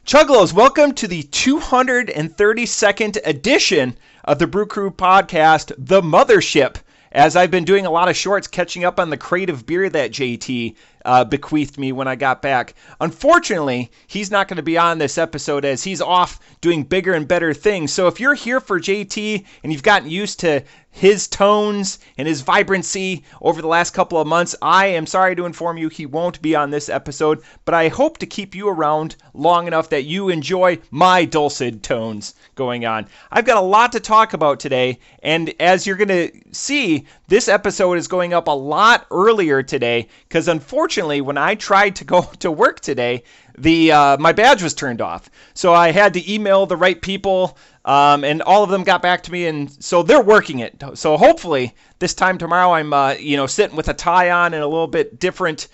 Chuggalos, welcome to the 232nd edition of the Brew Crew podcast, The Mothership. As I've been doing a lot of shorts catching up on the crate of beer that JT bequeathed me when I got back. Unfortunately, he's not going to be on this episode as he's off doing bigger and better things. So if you're here for JT and you've gotten used to his tones and his vibrancy over the last couple of months, I am sorry to inform you he won't be on this episode, but I hope to keep you around long enough that you enjoy my dulcet tones going on. I've got a lot to talk about today, and as you're going to see, this episode is going up a lot earlier today because unfortunately when I tried to go to work today, my badge was turned off. So I had to email the right people, and all of them got back to me, and so they're working it. So hopefully this time tomorrow I'm sitting with a tie on and a little bit different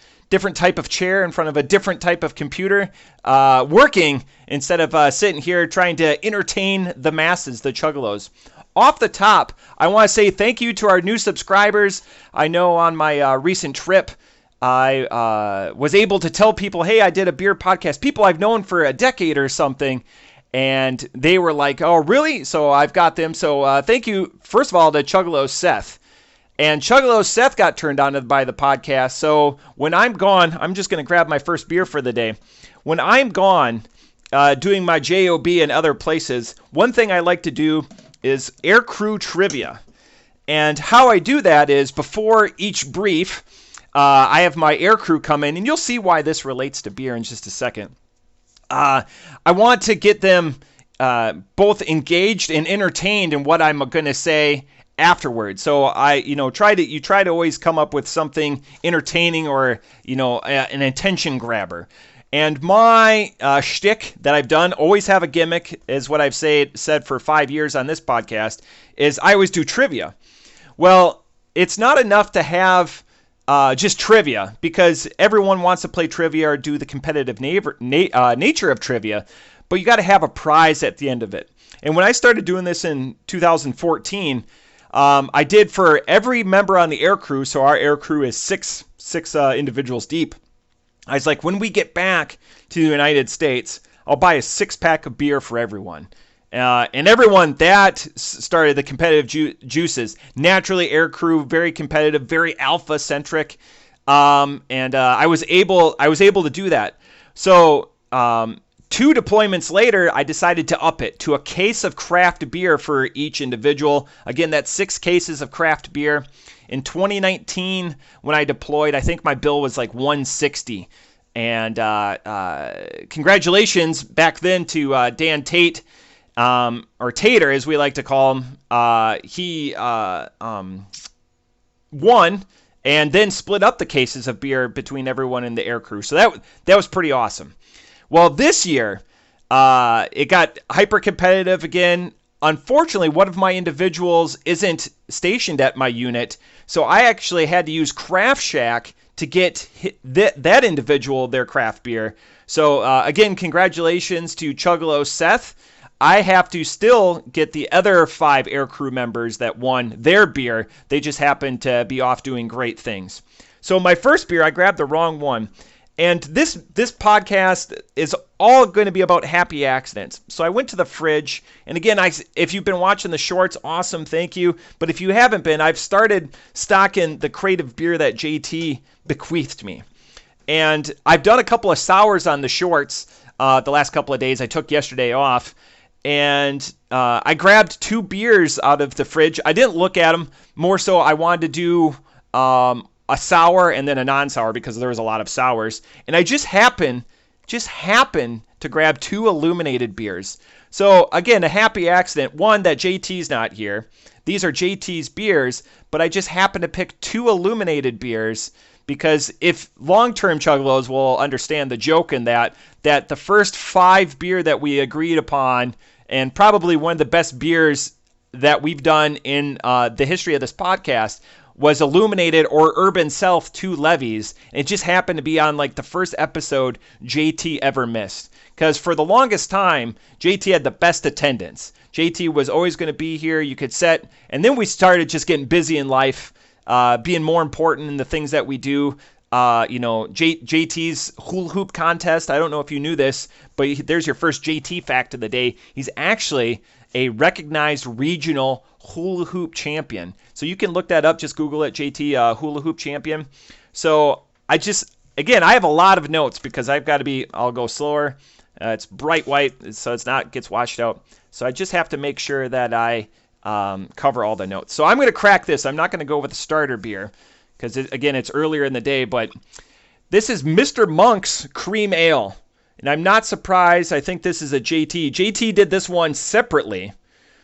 type of chair in front of a different type of computer, working instead of sitting here trying to entertain the masses, the Chuggalos. Off the top, I want to say thank you to our new subscribers. I know on my recent trip, I was able to tell people, hey, I did a beer podcast. People I've known for a decade or something. And they were like, oh, really? So I've got them. So thank you, first of all, to Chuggalos Seth. And Chuggalos Seth got turned on by the podcast. So when I'm gone, I'm just going to grab my first beer for the day. When I'm gone doing my JOB and other places, one thing I like to do is air crew trivia. And how I do that is before each brief, I have my air crew come in, and you'll see why this relates to beer in just a second. I want to get them both engaged and entertained in what I'm going to say afterwards. So try to always come up with something entertaining or an attention grabber. And my shtick that I've done, always have a gimmick, is what I've said for 5 years on this podcast, is I always do trivia. Well, it's not enough to have just trivia, because everyone wants to play trivia or do the competitive nature of trivia, but you got to have a prize at the end of it. And when I started doing this in 2014, I did for every member on the air crew, so our air crew is six individuals deep. I was like, when we get back to the United States, I'll buy a 6-pack of beer for everyone. And everyone, that started the competitive juices. Naturally, air crew, very competitive, very alpha centric, and I was able to do that. So 2 deployments later, I decided to up it to a case of craft beer for each individual. Again, that's 6 cases of craft beer. In 2019, when I deployed, I think my bill was like $160. And congratulations back then to Dan Tate. Or Tater, as we like to call him. He won and then split up the cases of beer between everyone in the air crew. So that was pretty awesome. Well, this year, it got hyper competitive again. Unfortunately, one of my individuals isn't stationed at my unit, so I actually had to use Craft Shack to get that individual their craft beer. So again, congratulations to Chuggalos Seth. I have to still get the other 5 air crew members that won their beer. They just happen to be off doing great things. So my first beer, I grabbed the wrong one. And this podcast is all going to be about happy accidents. So I went to the fridge. And again, if you've been watching the shorts, awesome, thank you. But if you haven't been, I've started stocking the crate of beer that JT bequeathed me. And I've done a couple of sours on the shorts the last couple of days. I took yesterday off. And I grabbed 2 beers out of the fridge. I didn't look at them. More so, I wanted to do a sour and then a non-sour because there was a lot of sours. And I just happened to grab 2 Illuminated beers. So again, a happy accident. One, that JT's not here. These are JT's beers, but I just happened to pick 2 Illuminated beers because if long-term Chuggalos will understand the joke in that the first 5 beer that we agreed upon, and probably one of the best beers that we've done in the history of this podcast, was Illuminated or Urban South 2 Levies. And it just happened to be on like the first episode JT ever missed. Because for the longest time, JT had the best attendance. JT was always going to be here. You could set. And then we started just getting busy in life, being more important in the things that we do. JT's hula hoop contest. I don't know if you knew this, but there's your first JT fact of the day. He's actually a recognized regional hula hoop champion. So you can look that up. Just Google it, JT hula hoop champion. So I have a lot of notes because I'll go slower. It's bright white, so gets washed out. So I just have to make sure that I cover all the notes. So I'm going to crack this. I'm not going to go with a starter beer because, it's earlier in the day. But this is Mr. Monk's Cream Ale. And I'm not surprised. I think this is a JT. JT did this one separately.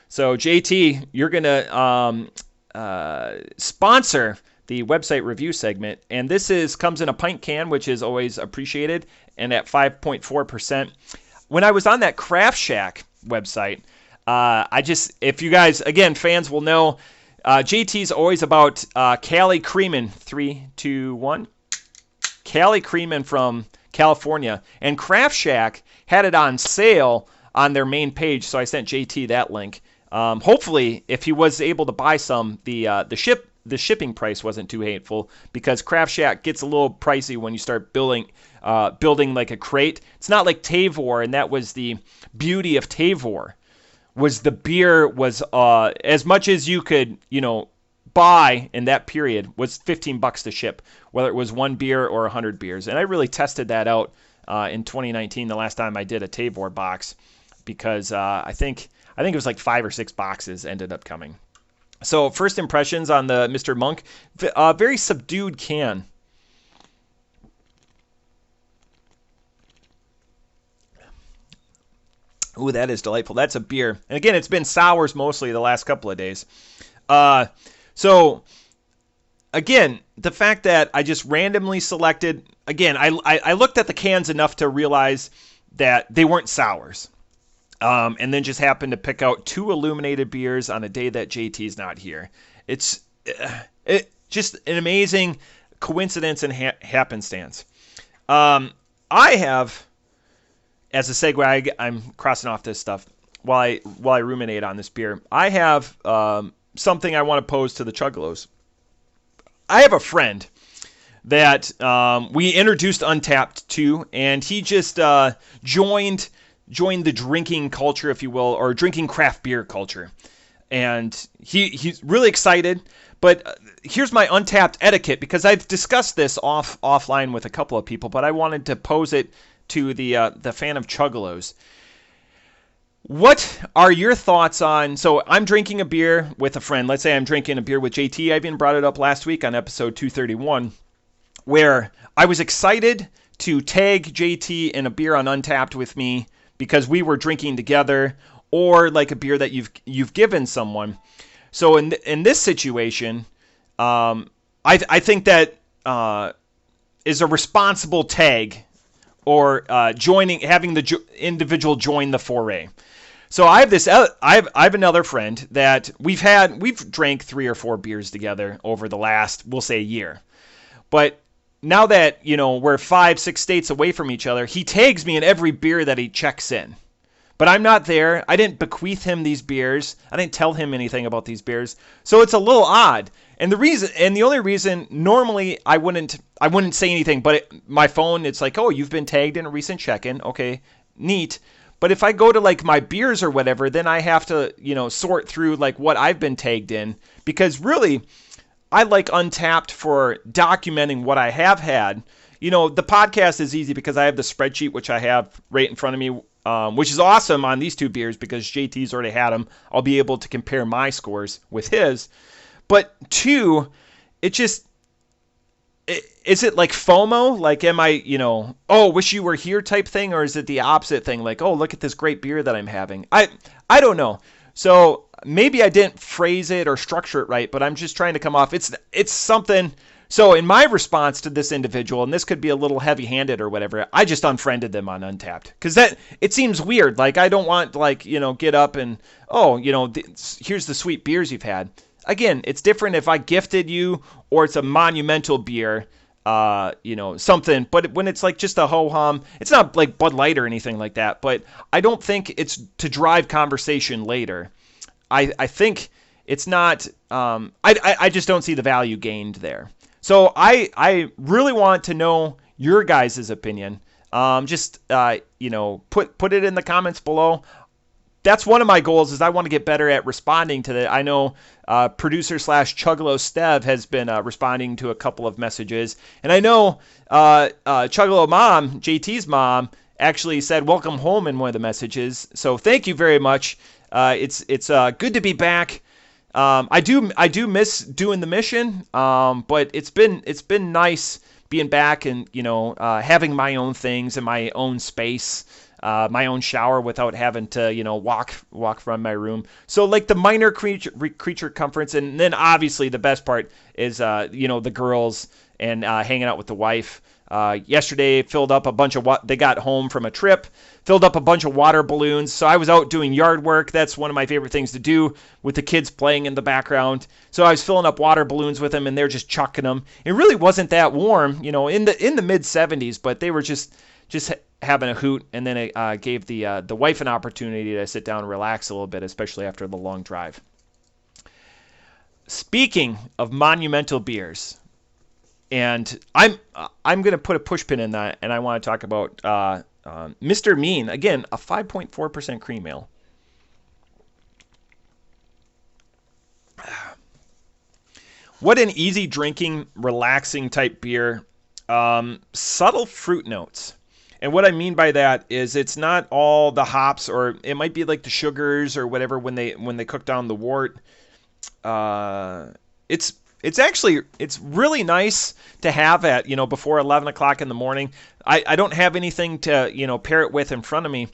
So JT, you're going to sponsor the website review segment. And this comes in a pint can, which is always appreciated, and at 5.4%. When I was on that Craft Shack website, if you guys, again, fans will know, JT's always about Cali Creamin'. 3, 2, 1. Cali Creamin' from California. And Craft Shack had it on sale on their main page, so I sent JT that link. Hopefully, if he was able to buy some, the shipping price wasn't too hateful, because Craft Shack gets a little pricey when you start building like a crate. It's not like Tavor, and that was the beauty of Tavor. Was the beer was as much as you could, buy in that period was $15 to ship, whether it was one beer or 100 beers. And I really tested that out in 2019, the last time I did a Tavor box, because I think it was like 5 or 6 boxes ended up coming. So first impressions on the Mr. Monk, very subdued can. Ooh, that is delightful. That's a beer. And again, it's been sours mostly the last couple of days. So, again, the fact that I just randomly selected, again, I looked at the cans enough to realize that they weren't sours. And then just happened to pick out 2 Illuminated beers on a day that JT's not here. It's just an amazing coincidence and happenstance. I have... As a segue, I'm crossing off this stuff while I ruminate on this beer. I have something I want to pose to the Chuggalos. I have a friend that we introduced Untapped to, and he just joined the drinking culture, if you will, or drinking craft beer culture. And he's really excited. But here's my Untapped etiquette, because I've discussed this offline with a couple of people, but I wanted to pose it to the fan of Chuggalos. What are your thoughts on... So I'm drinking a beer with a friend. Let's say I'm drinking a beer with JT. I even brought it up last week on episode 231, where I was excited to tag JT in a beer on Untapped with me because we were drinking together, or like a beer that you've given someone. So in this situation, I think that is a responsible tag, or having the individual join the foray. So I have another friend that we've drank 3 or 4 beers together over the last, we'll say, year. But now that, we're 5-6 states away from each other, he tags me in every beer that he checks in. But I'm not there. I didn't bequeath him these beers. I didn't tell him anything about these beers. So it's a little odd. And the only reason, normally I wouldn't say anything, but my phone, it's like, oh, you've been tagged in a recent check-in. Okay, neat. But if I go to like my beers or whatever, then I have to, sort through like what I've been tagged in, because really I like Untapped for documenting what I have had. The podcast is easy because I have the spreadsheet, which I have right in front of me, which is awesome on these 2 beers because JT's already had them. I'll be able to compare my scores with his. But 2, is it like FOMO? Like, am I, wish you were here type thing? Or is it the opposite thing? Like, oh, look at this great beer that I'm having. I don't know. So maybe I didn't phrase it or structure it right, but I'm just trying to come off. It's something. So in my response to this individual, and this could be a little heavy-handed or whatever, I just unfriended them on Untapped. Because it seems weird. Like, I don't want, like, get up and, here's the sweet beers you've had. Again, it's different if I gifted you or it's a monumental beer, something. But when it's like just a ho-hum, it's not like Bud Light or anything like that. But I don't think it's to drive conversation later. I think it's not. I just don't see the value gained there. So I really want to know your guys' opinion. Just put it in the comments below. That's one of my goals is I want to get better at responding to that. I know producer / Chuggalos Stev has been responding to a couple of messages. And I know Chuggalo mom, JT's mom, actually said welcome home in one of the messages. So thank you very much. It's good to be back. I do miss doing the mission, but it's been nice being back and having my own things in my own space. My own shower without having to, walk from my room. So like the minor creature comforts, and then obviously the best part is, the girls and hanging out with the wife. Yesterday filled up a bunch of they got home from a trip, filled up a bunch of water balloons. So I was out doing yard work. That's one of my favorite things to do with the kids playing in the background. So I was filling up water balloons with them, and they're just chucking them. It really wasn't that warm, in the mid 70s, but they were just having a hoot, and then it gave the wife an opportunity to sit down and relax a little bit, especially after the long drive. Speaking of monumental beers, and I'm going to put a push pin in that, and I want to talk about Mr. Mean. Again, a 5.4% cream ale. What an easy drinking, relaxing type beer. Subtle fruit notes. And what I mean by that is it's not all the hops, or it might be like the sugars or whatever when they cook down the wort. It's really nice to have at before 11 o'clock in the morning. I don't have anything to pair it with in front of me,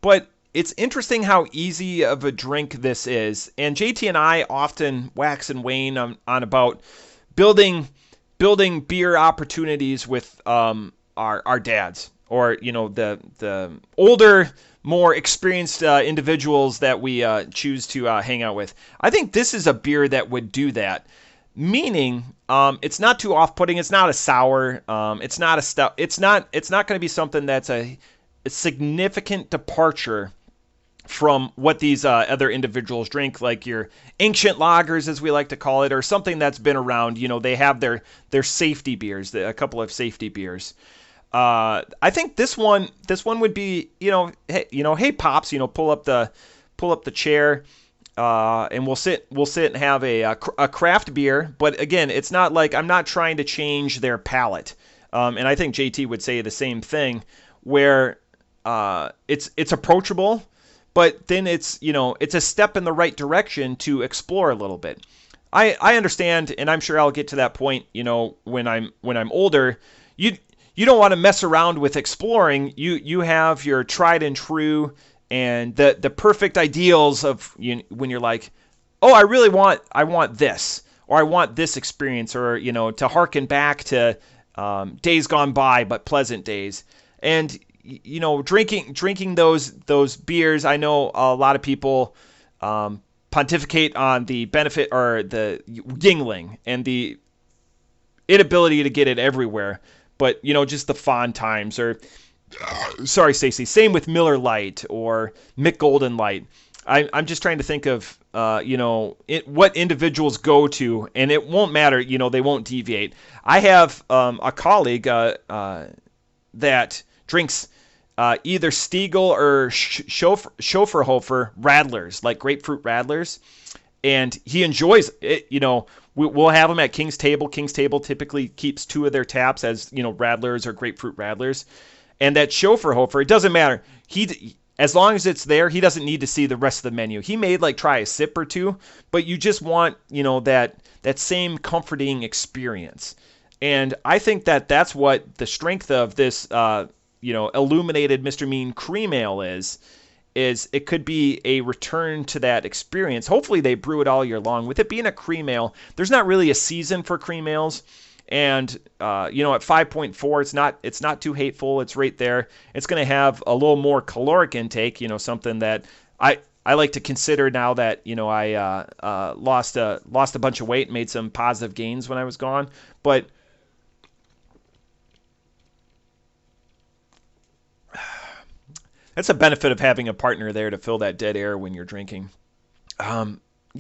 but it's interesting how easy of a drink this is. And JT and I often wax and wane on about building beer opportunities with our dads. Or the older, more experienced individuals that we choose to hang out with. I think this is a beer that would do that. Meaning, it's not too off-putting. It's not a sour. It's not a stout. It's not going to be something that's a significant departure from what these other individuals drink, like your ancient lagers, as we like to call it, or something that's been around. They have their safety beers, a couple of safety beers. I think this one would be, hey pops, pull up the chair, and we'll sit and have a craft beer. But again, it's not like I'm not trying to change their palate. And I think JT would say the same thing, where it's approachable, but then it's a step in the right direction to explore a little bit. I understand, and I'm sure I'll get to that point, when I'm older. You don't want to mess around with exploring. You have your tried and true and the perfect ideals of when you're like, oh, I want this, or I want this experience, or to harken back to days gone by but pleasant days. And drinking those beers, I know a lot of people pontificate on the benefit or the Yingling and the inability to get it everywhere. But, just the fond times, or, sorry, Stacey, same with Miller Lite or Mick Golden Light. I'm just trying to think of, what individuals go to, and it won't matter, they won't deviate. I have a colleague that drinks either Stiegel or Schofferhofer Radlers, like grapefruit Radlers, and he enjoys it, We'll have them at King's Table. King's Table typically keeps two of their taps as, Radlers or grapefruit Radlers. And that Schofferhofer, it doesn't matter. As long as it's there, he doesn't need to see the rest of the menu. He may try a sip or two, but you just want, that same comforting experience. And I think that's what the strength of this, illuminated Mr. Mean cream ale is it could be a return to that experience. Hopefully they brew it all year long. With it being a cream ale, there's not really a season for cream ales. And, at 5.4, it's not too hateful. It's right there. It's going to have a little more caloric intake, something that I like to consider now that, I lost a bunch of weight, made some positive gains when I was gone. But that's a benefit of having a partner there to fill that dead air when you're drinking.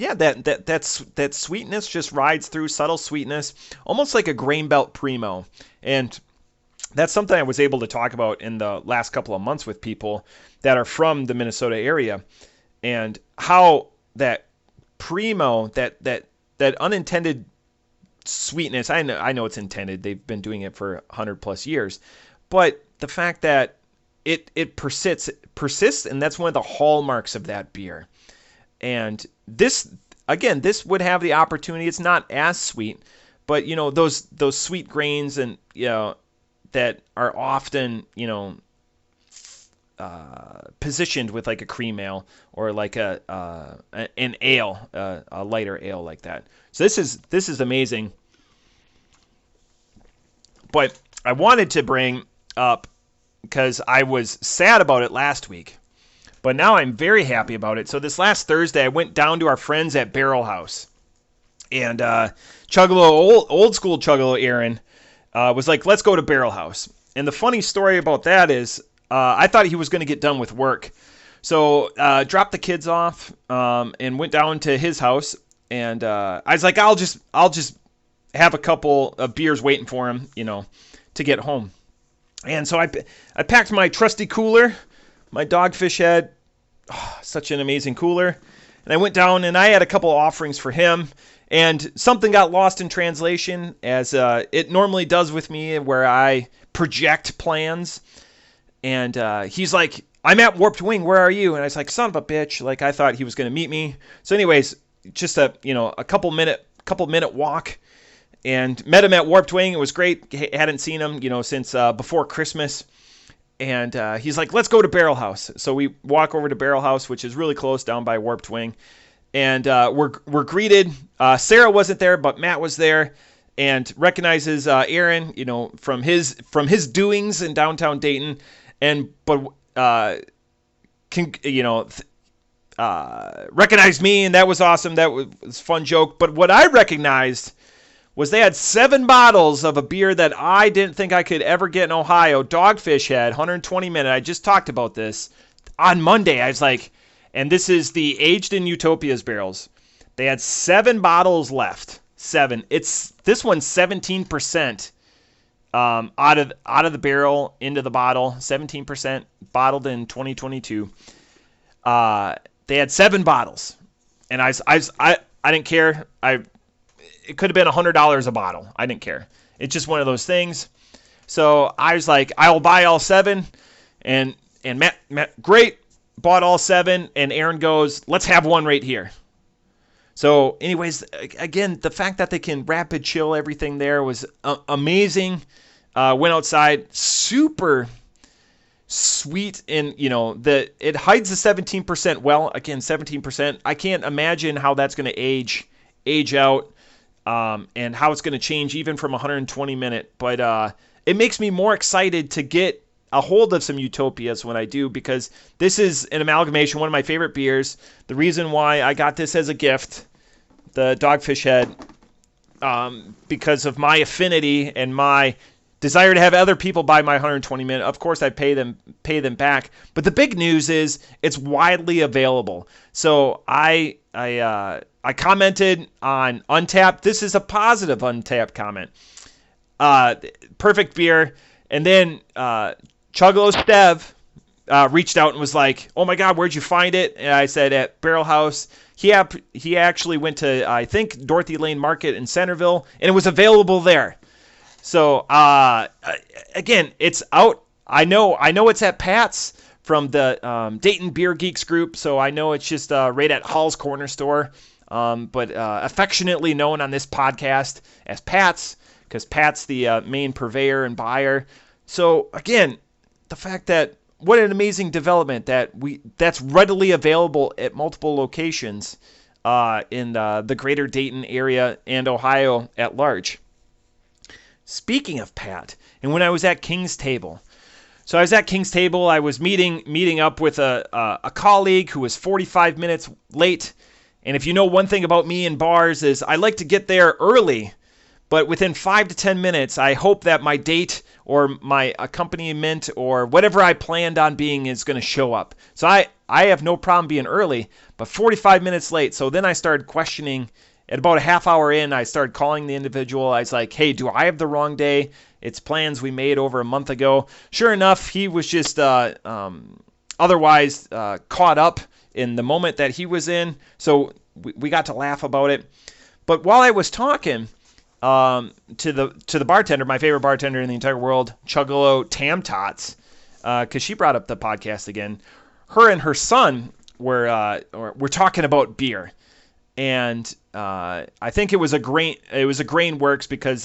yeah, that sweetness just rides through, subtle sweetness, almost like a grain belt primo. And that's something I was able to talk about in the last couple of months with people that are from the Minnesota area, and how that primo, that unintended sweetness. I know it's intended. They've been doing it for 100 plus years, but the fact that it persists, and that's one of the hallmarks of that beer. And this would have the opportunity. It's not as sweet, but those sweet grains, and that are often positioned with like a cream ale or like an ale, a lighter ale like that. So this is amazing. But I wanted to bring up, because I was sad about it last week, but now I'm very happy about it. So this last Thursday, I went down to our friends at Barrel House, and Chuggalo, old school Chuggalo Aaron, was like, let's go to Barrel House. And the funny story about that is, I thought he was going to get done with work. So dropped the kids off and went down to his house. And I was like, I'll just have a couple of beers waiting for him, to get home. And so I packed my trusty cooler, my Dogfish Head, such an amazing cooler. And I went down and I had a couple of offerings for him. And something got lost in translation, as it normally does with me, where I project plans. And he's like, I'm at Warped Wing, where are you? And I was like, son of a bitch. Like, I thought he was going to meet me. So anyways, just a couple minute walk, and met him at Warped Wing. It was great. Hadn't seen him, since before Christmas. And he's like, let's go to Barrel House. So we walk over to Barrel House, which is really close down by Warped Wing. And we're greeted. Sarah wasn't there, but Matt was there, and recognizes Aaron, from his doings in downtown Dayton, recognized me, and that was awesome. That was a fun joke. But what I recognized was they had 7 bottles of a beer that I didn't think I could ever get in Ohio. Dogfish Head, 120 minute. I just talked about this on Monday. I was like, and this is the Aged in Utopias barrels. They had 7 bottles left. 7. This one's 17%. Out of the barrel into the bottle, 17% bottled in 2022. They had 7 bottles, and I didn't care. It could have been $100 a bottle. I didn't care. It's just one of those things. So I was like, I'll buy all 7, and Matt, great, bought all 7, and Aaron goes, let's have one right here. So anyways, again, the fact that they can rapid chill everything there was amazing. Went outside, super sweet, and it hides the 17% well. Again, 17%. I can't imagine how that's going to age out, and how it's going to change even from 120 minute. But it makes me more excited to get a hold of some Utopias when I do, because this is an amalgamation, one of my favorite beers. The reason why I got this as a gift, the Dogfish Head, because of my affinity and my desire to have other people buy my 120 minute. Of course, I pay them back. But the big news is it's widely available. So I commented on Untapped. This is a positive Untapped comment. Perfect beer. And then Chuggalos Dev reached out and was like, "Oh my God, where'd you find it?" And I said, "At Barrel House." He actually went to, I think, Dorothy Lane Market in Centerville, and it was available there. So again, it's out. I know it's at Pat's from the Dayton Beer Geeks group. So I know it's just right at Hall's Corner Store, but affectionately known on this podcast as Pat's, because Pat's the main purveyor and buyer. So again, the fact that, what an amazing development that's readily available at multiple locations in the greater Dayton area and Ohio at large. Speaking of Pat, and when I was at King's Table, so I was at King's Table, I was meeting up with a colleague who was 45 minutes late. And if you know one thing about me in bars is I like to get there early, But within 5 to 10 minutes, I hope that my date or my accompaniment or whatever I planned on being is going to show up. So I have no problem being early, but 45 minutes late. So then I started questioning. At about a half hour in, I started calling the individual. I was like, hey, do I have the wrong day? It's plans we made over a month ago. Sure enough, he was just otherwise caught up in the moment that he was in. So we got to laugh about it. But while I was talking to the bartender, my favorite bartender in the entire world, Chuggalo Tam Tots, because she brought up the podcast again, her and her son were talking about beer. And I think it was a grain works because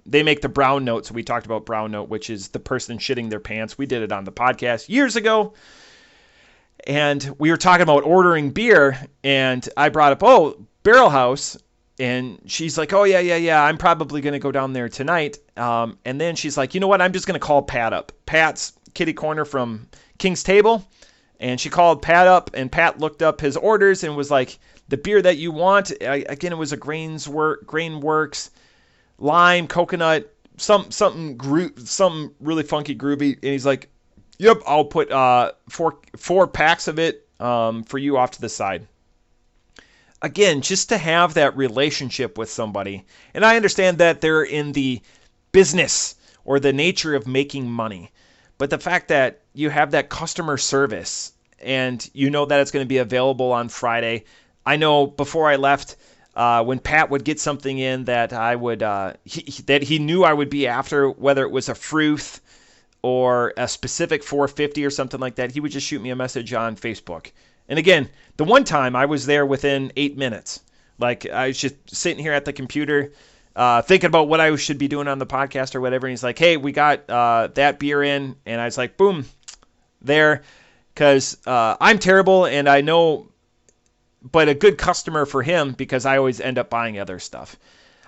they make the brown note. So we talked about brown note, which is the person shitting their pants. We did it on the podcast years ago. And we were talking about ordering beer. And I brought up, Barrel House. And she's like, oh, yeah. I'm probably going to go down there tonight. And then she's like, you know what? I'm just going to call Pat up. Pat's kitty corner from King's Table. And she called Pat up, and Pat looked up his orders and was like, the beer that you want, again, it was a Grain Works, lime, coconut, something really funky groovy. And he's like, yep, I'll put four packs of it for you off to the side. Again, just to have that relationship with somebody. And I understand that they're in the business or the nature of making money. But the fact that you have that customer service and you know that it's going to be available on Friday. I know before I left, when Pat would get something in that I would, that he knew I would be after, whether it was a Fruth or a specific 450 or something like that, he would just shoot me a message on Facebook. And again, the one time I was there within 8 minutes. Like I was just sitting here at the computer, thinking about what I should be doing on the podcast or whatever. And he's like, hey, we got that beer in. And I was like, boom, there. Because I'm terrible and I know, but a good customer for him because I always end up buying other stuff.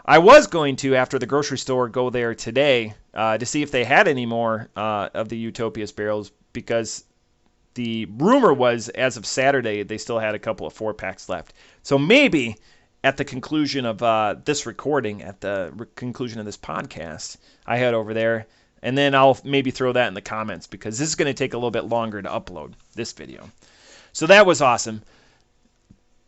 I was going to, after the grocery store, go there today to see if they had any more of the Utopias barrels because the rumor was, as of Saturday, they still had a couple of 4-packs left. So maybe at the conclusion of this recording, at the conclusion of this podcast, I head over there, and then I'll maybe throw that in the comments because this is going to take a little bit longer to upload this video. So that was awesome.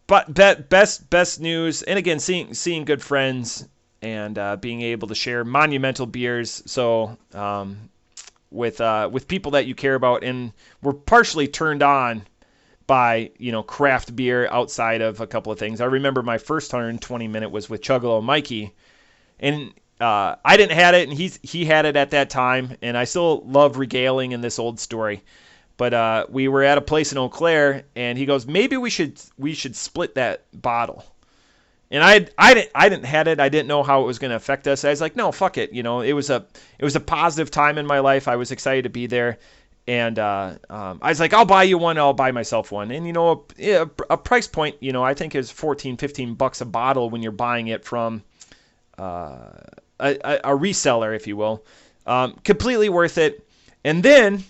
But best news, and again, seeing good friends and being able to share monumental beers. So with people that you care about, and we're partially turned on by craft beer outside of a couple of things. I remember my first 120 minute was with Chuggalo Mikey, and I didn't have it, and he had it at that time, and I still love regaling in this old story. But we were at a place in Eau Claire, and he goes, maybe we should split that bottle. And I didn't have it. I didn't know how it was going to affect us. I was like, no, fuck it. It was a positive time in my life. I was excited to be there. And I was like, I'll buy you one. I'll buy myself one. And, a price point, I think is $14-15 a bottle when you're buying it from a reseller, if you will. Completely worth it. And then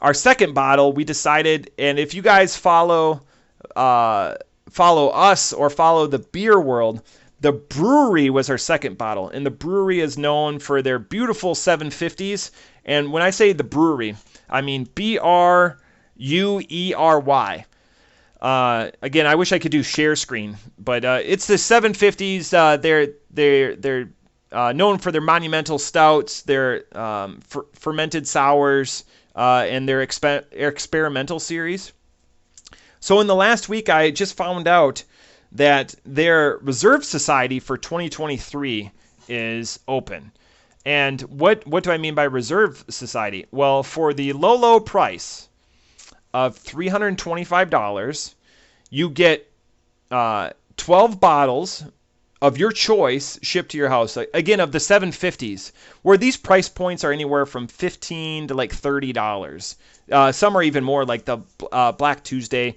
our second bottle, we decided, and if you guys follow us or follow the beer world, the brewery was our second bottle. And the brewery is known for their beautiful 750s. And when I say the brewery, I mean BRUERY. Again, I wish I could do share screen, but it's the 750s. They're known for their monumental stouts, their fermented sours, and their experimental series. So in the last week, I just found out that their Reserve Society for 2023 is open. And what do I mean by Reserve Society? Well, for the low price of $325, you get 12 bottles of your choice shipped to your house. Again, of the 750s, where these price points are anywhere from $15 to like $30. Some are even more, like the Black Tuesday.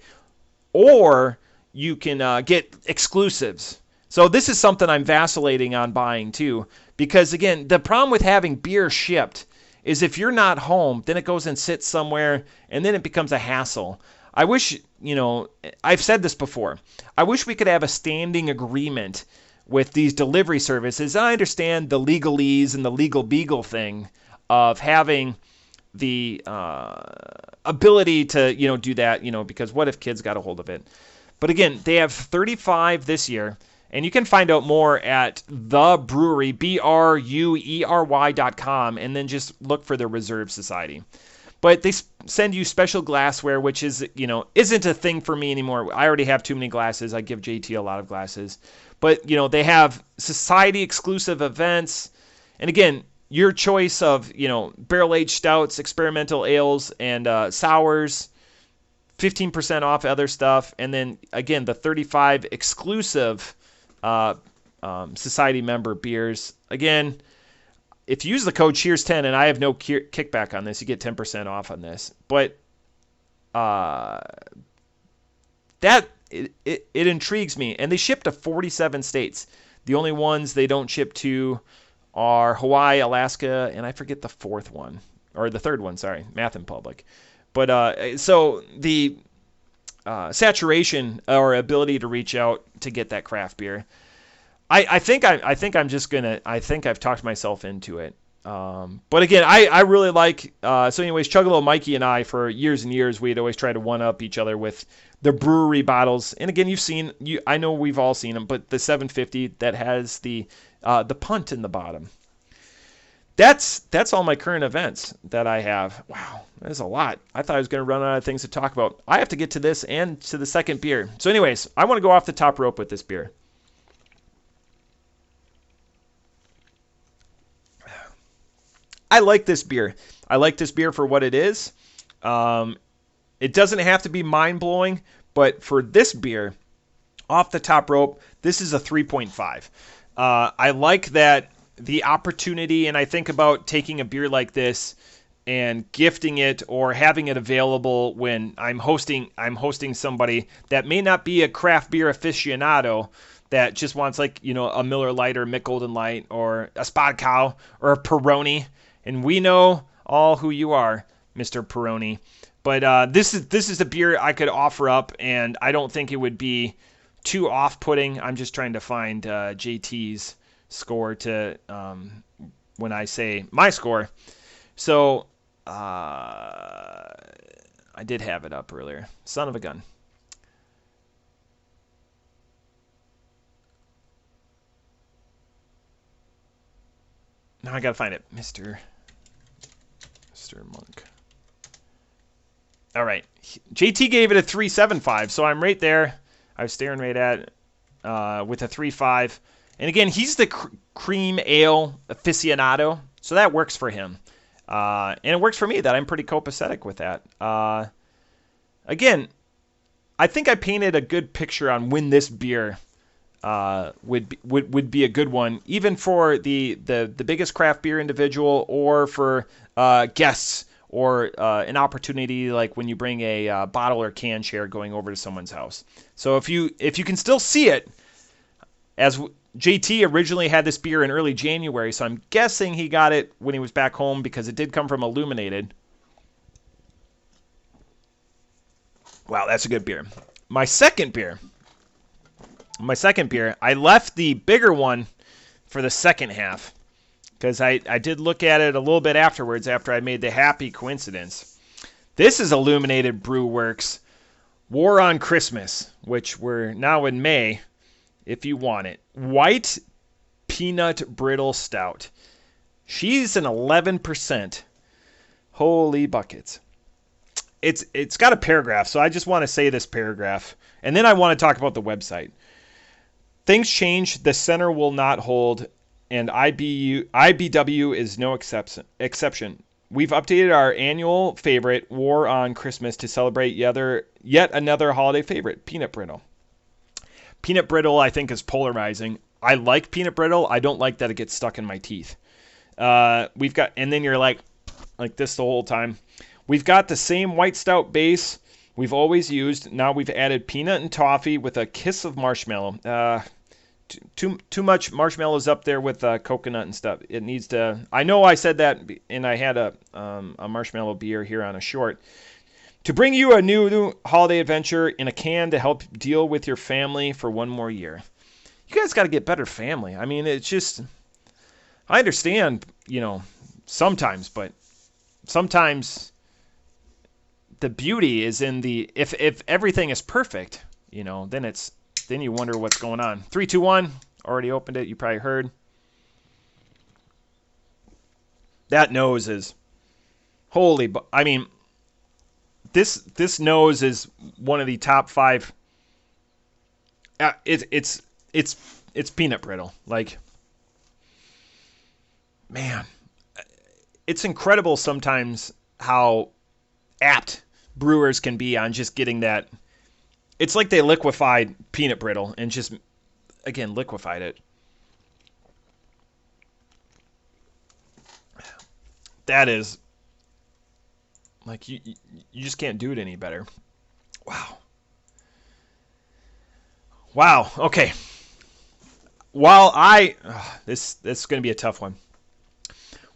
Or you can get exclusives. So this is something I'm vacillating on buying too. Because again, the problem with having beer shipped is if you're not home, then it goes and sits somewhere, and then it becomes a hassle. I wish, I've said this before. I wish we could have a standing agreement with these delivery services. I understand the legalese and the legal beagle thing of having the ability to, do that, because what if kids got a hold of it? But again, they have 35 this year, and you can find out more at the brewery, BRUERY.com, and then just look for the Reserve Society. But they send you special glassware, which is, isn't a thing for me anymore. I already have too many glasses. I give JT a lot of glasses. But, they have society-exclusive events. And again, your choice of, barrel-aged stouts, experimental ales, and sours, 15% off other stuff. And then, again, the 35 exclusive society member beers. Again, if you use the code Cheers10, and I have no kickback on this, you get 10% off on this. But it intrigues me. And they ship to 47 states. The only ones they don't ship to are Hawaii, Alaska, and I forget the fourth one. Or the third one, sorry. Math in public. But so the saturation or ability to reach out to get that craft beer, I think I've talked myself into it. But again, I really like, so anyways, Chuggalo Mikey and I, for years and years, we'd always try to one-up each other with the brewery bottles. And again, I know we've all seen them, but the 750 that has the punt in the bottom. That's all my current events that I have. Wow, that's a lot. I thought I was going to run out of things to talk about. I have to get to this and to the second beer. So anyways, I want to go off the top rope with this beer. I like this beer. I like this beer for what it is. It doesn't have to be mind-blowing, but for this beer, off the top rope, this is a 3.5. I like that the opportunity, and I think about taking a beer like this and gifting it or having it available when I'm hosting somebody that may not be a craft beer aficionado, that just wants a Miller Lite or Mick Golden Light or a Spotted Cow or a Peroni. And we know all who you are, Mr. Peroni. But this is the beer I could offer up, and I don't think it would be too off-putting. I'm just trying to find JT's score to when I say my score. So I did have it up earlier. Son of a gun. Now I gotta find it, Mr. Monk. All right, JT gave it a 3.75, so I'm right there. I was staring right at with a 3.5. And again, he's the cream ale aficionado, so that works for him. And it works for me that I'm pretty copacetic with that. Again, I think I painted a good picture on when this beer would be a good one, even for the biggest craft beer individual, or for guests, or an opportunity like when you bring a bottle or can share going over to someone's house. So if you can still see it, as JT originally had this beer in early January, so I'm guessing he got it when he was back home because it did come from Illuminated. Wow, that's a good beer. My second beer, I left the bigger one for the second half because I did look at it a little bit afterwards after I made the happy coincidence. This is Illuminated Brew Works War on Christmas, which we're now in May, if you want it. White Peanut Brittle Stout. She's an 11%. Holy buckets. It's got a paragraph, so I just want to say this paragraph, and then I want to talk about the website. Things change, the center will not hold, and IBW is no exception. We've updated our annual favorite, War on Christmas, to celebrate yet another holiday favorite, Peanut Brittle. Peanut Brittle, I think, is polarizing. I like Peanut Brittle. I don't like that it gets stuck in my teeth. We've got, and then you're like this the whole time. We've got the same white stout base we've always used. Now we've added peanut and toffee with a kiss of marshmallow. Too much marshmallows up there with coconut and stuff. It needs to. I know I said that, and I had a marshmallow beer here on a short. To bring you a new holiday adventure in a can to help deal with your family for one more year. you guys got to get better family. I mean, it's just, I understand, sometimes, but sometimes the beauty is in the, if everything is perfect, then you wonder what's going on. 3, 2, 1, already opened it. You probably heard. That nose is holy, I mean, this nose is one of the top 5. It's peanut brittle. Like, man, it's incredible sometimes how apt brewers can be on just getting that. It's like they liquefied peanut brittle and just, again, liquefied it. That is, like, you just can't do it any better. Wow. Okay. While this is going to be a tough one.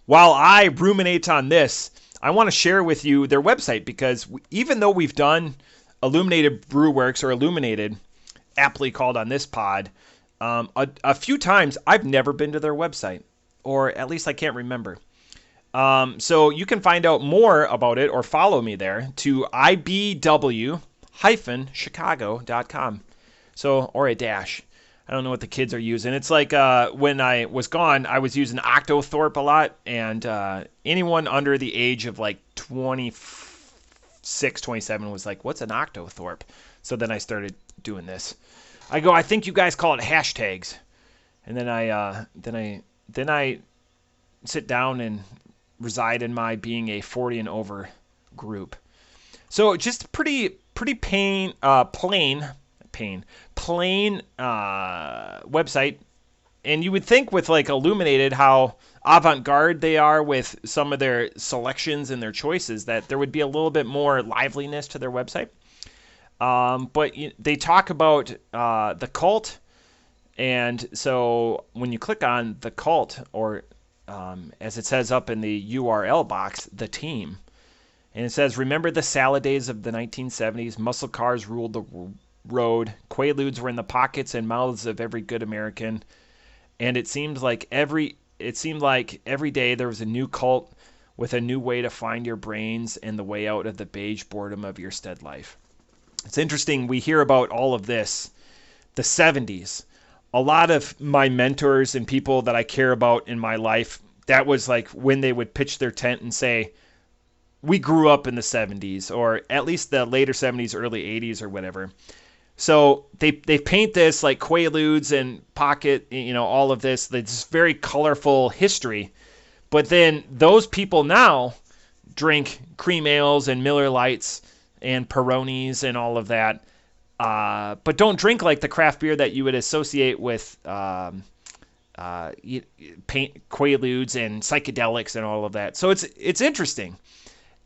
While I ruminate on this, I want to share with you their website, because even though we've done Illuminated Brew Works, or Illuminated, aptly called on this pod, a few times, I've never been to their website, or at least I can't remember. So you can find out more about it or follow me there to ibw-chicago.com. So, or a dash. I don't know what the kids are using. It's like when I was gone, I was using Octothorpe a lot, and anyone under the age of like 26, 27 was like, what's an Octothorpe? So then I started doing this. I think you guys call it hashtags. And then I sit down and reside in my being a 40 and over group. So just pretty plain website. And you would think with like Illuminated, how avant-garde they are with some of their selections and their choices, that there would be a little bit more liveliness to their website. But they talk about the cult. And so when you click on the cult, or as it says up in the URL box, the team, and it says, remember the salad days of the 1970s? Muscle cars ruled the road. Quaaludes were in the pockets and mouths of every good American. And it seemed like every day there was a new cult with a new way to find your brains and the way out of the beige boredom of your stead life. It's interesting. We hear about all of this, the 70s. A lot of my mentors and people that I care about in my life, that was like when they would pitch their tent and say, we grew up in the 70s, or at least the later 70s, early 80s, or whatever. So they paint this like Quaaludes and Pocket, all of this very colorful history. But then those people now drink cream ales and Miller Lights and Peronis and all of that. But don't drink like the craft beer that you would associate with Quaaludes and psychedelics and all of that. So it's interesting.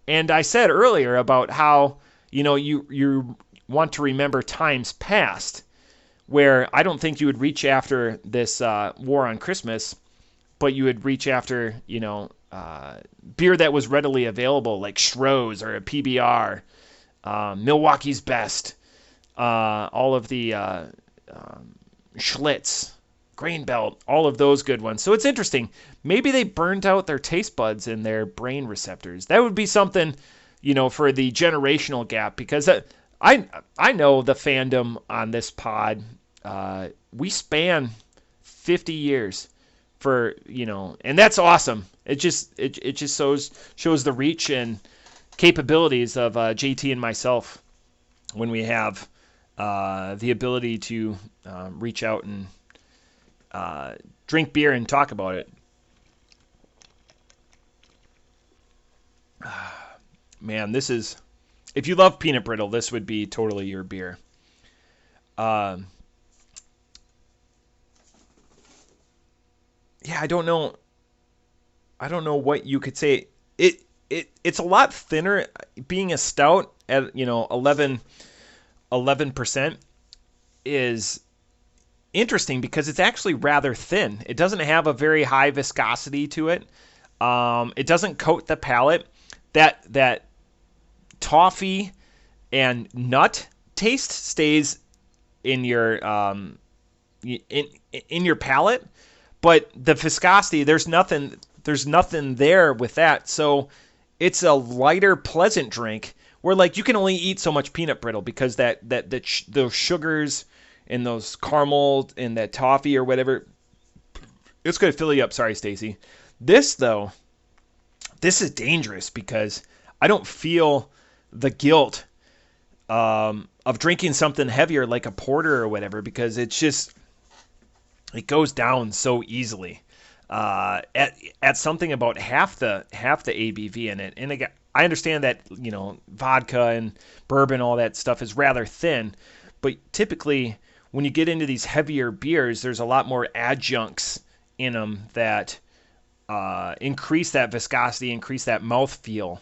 And I said earlier about how you want to remember times past, where I don't think you would reach after this war on Christmas, but you would reach after beer that was readily available, like Schroes or a PBR, Milwaukee's Best. All of the Schlitz, Grain Belt, all of those good ones. So it's interesting. Maybe they burned out their taste buds and their brain receptors. That would be something, for the generational gap, because I know the fandom on this pod. We span 50 years for, and that's awesome. It just shows the reach and capabilities of JT and myself when we have the ability to reach out and drink beer and talk about it. Man, this is, if you love peanut brittle, this would be totally your beer. Yeah, I don't know what you could say. It's a lot thinner, being a stout at 11% is interesting because it's actually rather thin. It doesn't have a very high viscosity to it. It doesn't coat the palate. That toffee and nut taste stays in your in your palate, but the viscosity, there's nothing there with that. So it's a lighter, pleasant drink where like you can only eat so much peanut brittle because those sugars and those caramel and that toffee or whatever, it's going to fill you up. Sorry, Stacy. This though, this is dangerous because I don't feel the guilt of drinking something heavier like a porter or whatever, because it goes down so easily at something about half the ABV in it. And again, I understand that vodka and bourbon, all that stuff is rather thin, but typically when you get into these heavier beers, there's a lot more adjuncts in them that increase that viscosity, increase that mouthfeel,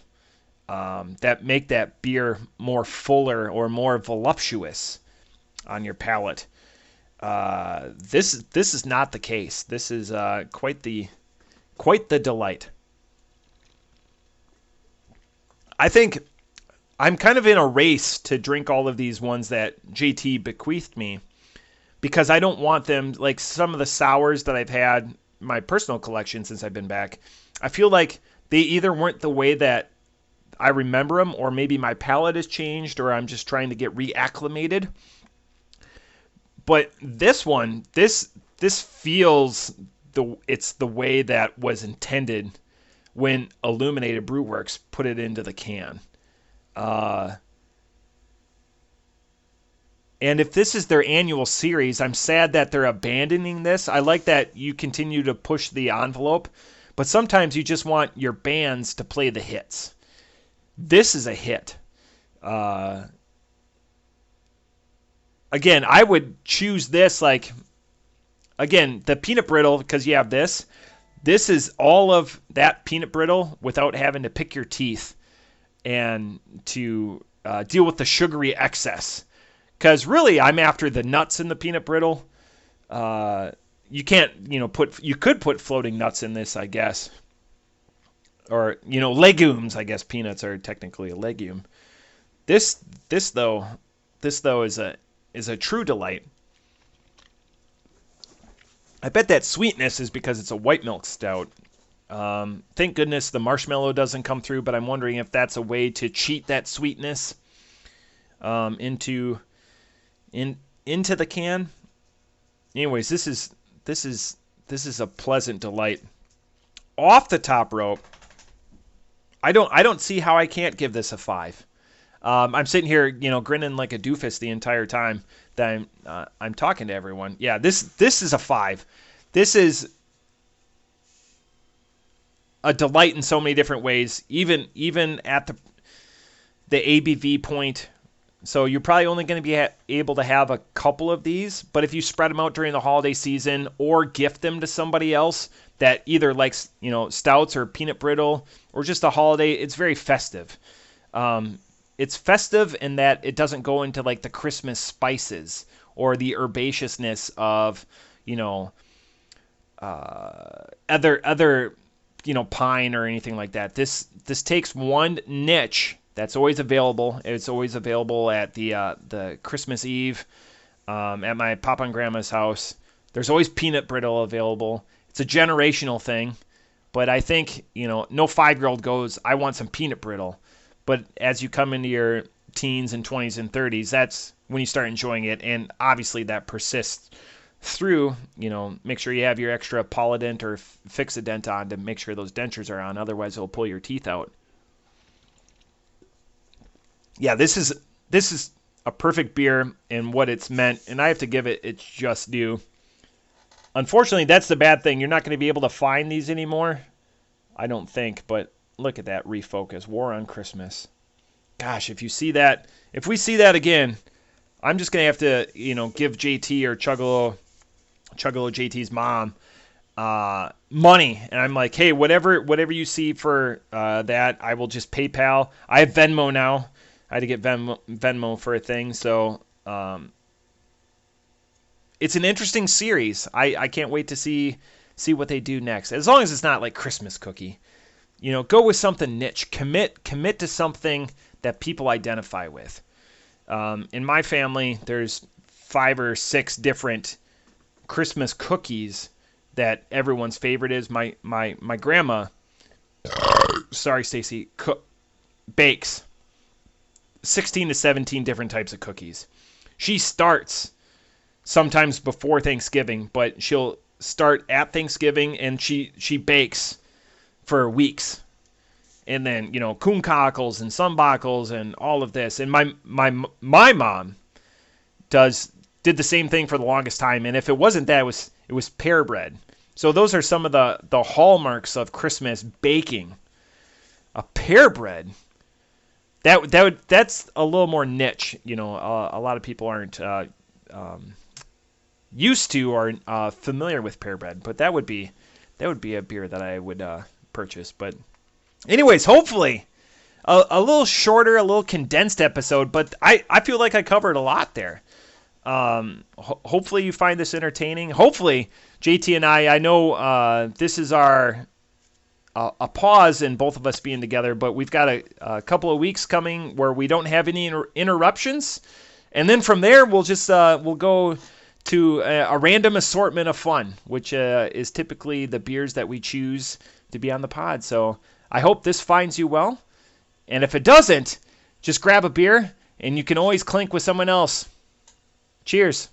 that make that beer more fuller or more voluptuous on your palate. This is not the case. This is quite the delight. I think I'm kind of in a race to drink all of these ones that JT bequeathed me, because I don't want them, like some of the sours that I've had in my personal collection since I've been back. I feel like they either weren't the way that I remember them, or maybe my palate has changed, or I'm just trying to get reacclimated. But this one, this feels it's the way that was intended when Illuminated Brew Works put it into the can. And if this is their annual series, I'm sad that they're abandoning this. I like that you continue to push the envelope, but sometimes you just want your bands to play the hits. This is a hit. Again, I would choose this, like, again, the peanut brittle, because you have this. This is all of that peanut brittle without having to pick your teeth and to deal with the sugary excess. Because really, I'm after the nuts in the peanut brittle. You can't, you could put floating nuts in this, I guess. Or, legumes. I guess peanuts are technically a legume. This though is a true delight. I bet that sweetness is because it's a white milk stout. Thank goodness the marshmallow doesn't come through, but I'm wondering if that's a way to cheat that sweetness into the can. Anyways, this is a pleasant delight. Off the top rope, I don't see how I can't give this a 5. I'm sitting here, grinning like a doofus the entire time that I'm talking to everyone. Yeah, this is a 5. This is a delight in so many different ways, even at the ABV point. So you're probably only going to be able to have a couple of these, but if you spread them out during the holiday season or gift them to somebody else that either likes, stouts or peanut brittle or just a holiday, it's very festive. It's festive in that it doesn't go into like the Christmas spices or the herbaceousness of, other pine or anything like that. This takes one niche that's always available. It's always available at the Christmas Eve at my papa and grandma's house. There's always peanut brittle available. It's a generational thing, but I think, no 5-year-old goes, I want some peanut brittle. But as you come into your teens and 20s and 30s, that's when you start enjoying it. And obviously that persists through, make sure you have your extra Polident or Fixodent on to make sure those dentures are on. Otherwise, it'll pull your teeth out. Yeah, this is a perfect beer in what it's meant. And I have to give it its just due. Unfortunately, that's the bad thing. You're not going to be able to find these anymore. I don't think, but look at that refocus. War on Christmas. Gosh, if we see that again, I'm just going to have to, give JT or Chuggalo JT's mom money. And I'm like, hey, whatever you see for that, I will just PayPal. I have Venmo now. I had to get Venmo for a thing. So it's an interesting series. I can't wait to see what they do next. As long as it's not like Christmas Cookie. Go with something niche. Commit to something that people identify with. In my family, there's 5 or 6 different Christmas cookies that everyone's favorite is. My grandma, sorry, Stacy, bakes 16 to 17 different types of cookies. She starts sometimes before Thanksgiving, but she'll start at Thanksgiving and she bakes for weeks. And then, cooncockles and sunbuckles and all of this. And my mom did the same thing for the longest time. And if it wasn't that, it was pear bread. So those are some of the hallmarks of Christmas baking. A pear bread. That's a little more niche. A lot of people aren't used to or familiar with pear bread, but that would be a beer that I would purchase. But anyways, hopefully a little shorter, a little condensed episode, but I feel like I covered a lot there. Hopefully you find this entertaining. Hopefully JT and I know this is our a pause in both of us being together, but we've got a couple of weeks coming where we don't have any interruptions, and then from there we'll go to a random assortment of fun, which is typically the beers that we choose to be on the pod. So I hope this finds you well, and if it doesn't, just grab a beer, and you can always clink with someone else. Cheers.